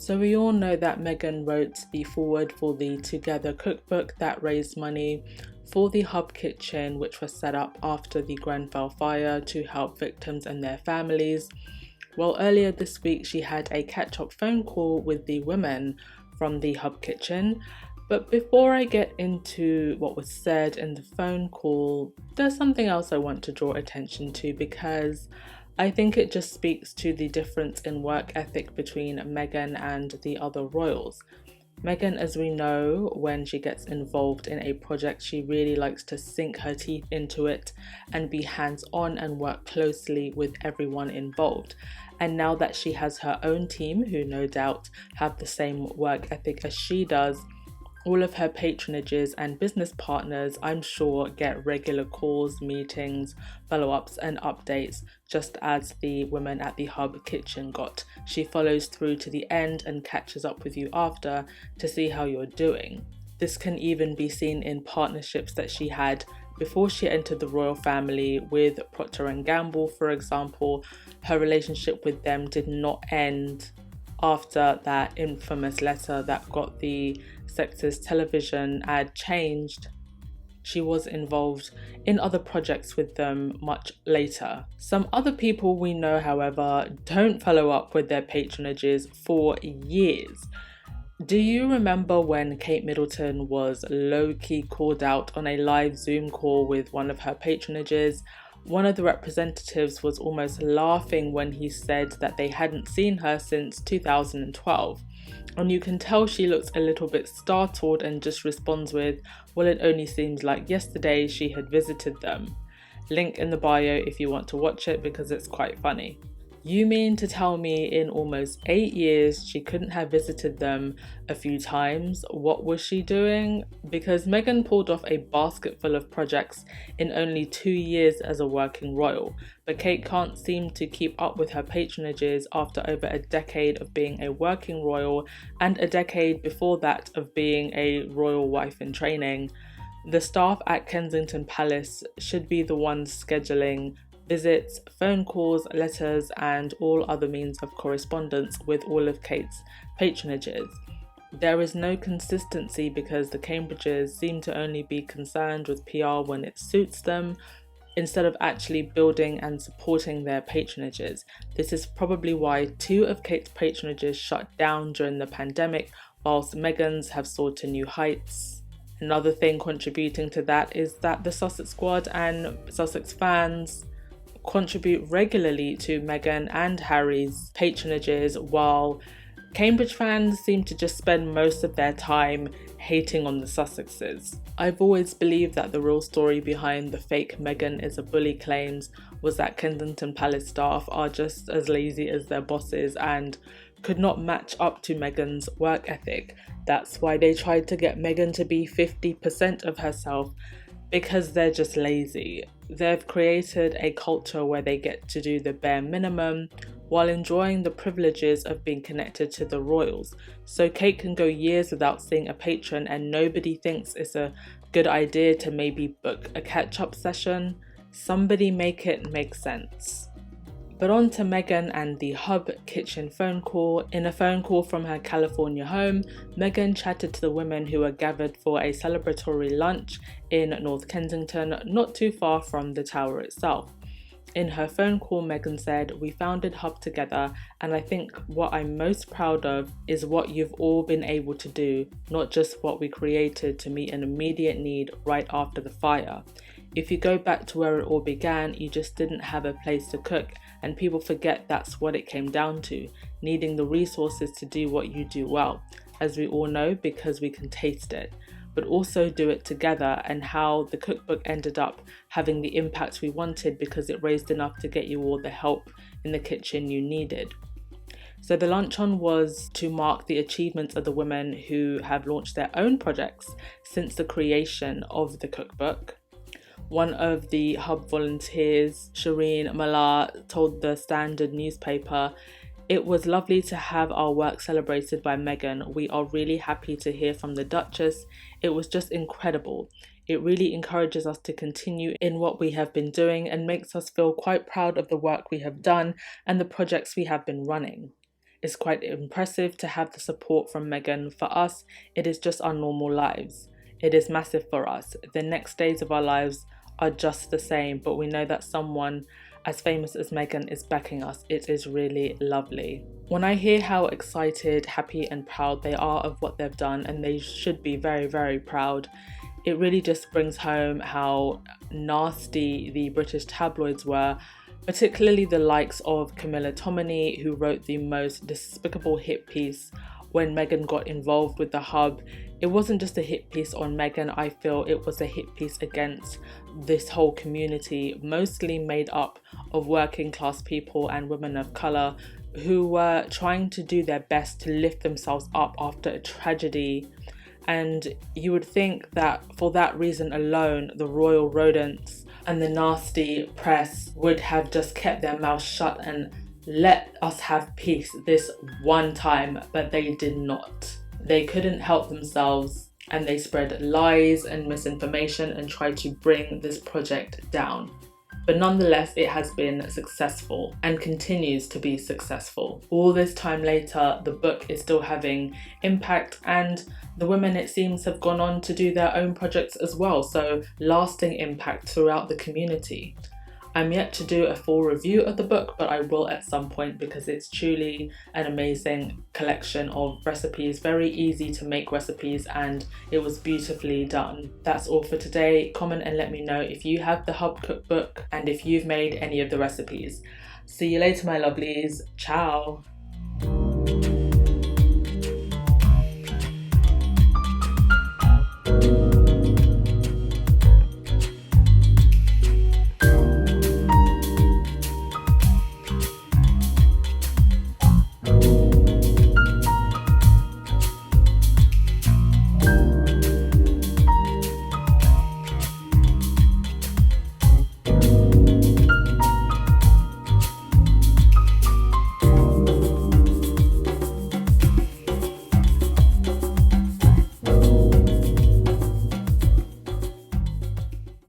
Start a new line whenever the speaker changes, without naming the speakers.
So we all know that Meghan wrote the foreword for the Together cookbook that raised money for the Hub Kitchen, which was set up after the Grenfell fire to help victims and their families. Well, earlier this week she had a catch-up phone call with the women from the Hub Kitchen. But before I get into what was said in the phone call, there's something else I want to draw attention to, because I think it just speaks to the difference in work ethic between Meghan and the other royals. Meghan, as we know, when she gets involved in a project, she really likes to sink her teeth into it and be hands-on and work closely with everyone involved. And now that she has her own team, who no doubt have the same work ethic as she does, all of her patronages and business partners, I'm sure, get regular calls, meetings, follow-ups and updates, just as the women at the Hub Kitchen got. She follows through to the end and catches up with you after to see how you're doing. This can even be seen in partnerships that she had before she entered the royal family with Procter & Gamble, for example. Her relationship with them did not end after that infamous letter that got the sexist television ad changed. She was involved in other projects with them much later. Some other people we know, however, don't follow up with their patronages for years. Do you remember when Kate Middleton was low-key called out on a live Zoom call with one of her patronages? One of the representatives was almost laughing when he said that they hadn't seen her since 2012. And you can tell she looks a little bit startled and just responds with, well, it only seems like yesterday she had visited them. Link in the bio if you want to watch it, because it's quite funny. You mean to tell me in almost 8 years she couldn't have visited them a few times? What was she doing? Because Meghan pulled off a basket full of projects in only 2 years as a working royal, but Kate can't seem to keep up with her patronages after over a decade of being a working royal and a decade before that of being a royal wife in training. The staff at Kensington Palace should be the ones scheduling visits, phone calls, letters, and all other means of correspondence with all of Kate's patronages. There is no consistency because the Cambridges seem to only be concerned with PR when it suits them, instead of actually building and supporting their patronages. This is probably why 2 of Kate's patronages shut down during the pandemic, whilst Meghan's have soared to new heights. Another thing contributing to that is that the Sussex squad and Sussex fans contribute regularly to Meghan and Harry's patronages, while Cambridge fans seem to just spend most of their time hating on the Sussexes. I've always believed that the real story behind the fake Meghan is a bully claims was that Kensington Palace staff are just as lazy as their bosses and could not match up to Meghan's work ethic. That's why they tried to get Meghan to be 50% of herself, because they're just lazy. They've created a culture where they get to do the bare minimum while enjoying the privileges of being connected to the royals. So Kate can go years without seeing a patron and nobody thinks it's a good idea to maybe book a catch-up session. Somebody make it make sense. But on to Meghan and the Hub Kitchen phone call. In a phone call from her California home, Meghan chatted to the women who were gathered for a celebratory lunch in North Kensington, not too far from the Tower itself. In her phone call, Meghan said, "We founded Hub together, and I think what I'm most proud of is what you've all been able to do, not just what we created to meet an immediate need right after the fire. If you go back to where it all began, you just didn't have a place to cook, and people forget that's what it came down to, needing the resources to do what you do well, as we all know because we can taste it, but also do it together, and how the cookbook ended up having the impact we wanted because it raised enough to get you all the help in the kitchen you needed." So the luncheon was to mark the achievements of the women who have launched their own projects since the creation of the cookbook. One of the Hub volunteers, Shireen Mallah, told the Standard newspaper, "It was lovely to have our work celebrated by Meghan. We are really happy to hear from the Duchess. It was just incredible. It really encourages us to continue in what we have been doing and makes us feel quite proud of the work we have done and the projects we have been running. It's quite impressive to have the support from Meghan. For us, it is just our normal lives. It is massive for us. The next days of our lives are just the same, but we know that someone as famous as Meghan is backing us. It is really lovely. When I hear how excited, happy and proud they are of what they've done, and they should be very, very proud, it really just brings home how nasty the British tabloids were, particularly the likes of Camilla Tominey, who wrote the most despicable hit piece when Meghan got involved with the hub. It wasn't just a hit piece on Meghan, I feel it was a hit piece against this whole community, mostly made up of working class people and women of colour who were trying to do their best to lift themselves up after a tragedy. And you would think that for that reason alone, the royal rodents and the nasty press would have just kept their mouths shut and let us have peace this one time, but they did not. They couldn't help themselves, and they spread lies and misinformation and tried to bring this project down. But nonetheless, it has been successful and continues to be successful. All this time later, the book is still having impact, and the women, it seems, have gone on to do their own projects as well, so lasting impact throughout the community. I'm yet to do a full review of the book, but I will at some point because it's truly an amazing collection of recipes, very easy to make recipes, and it was beautifully done. That's all for today. Comment and let me know if you have the Hub cookbook and if you've made any of the recipes. See you later, my lovelies. Ciao.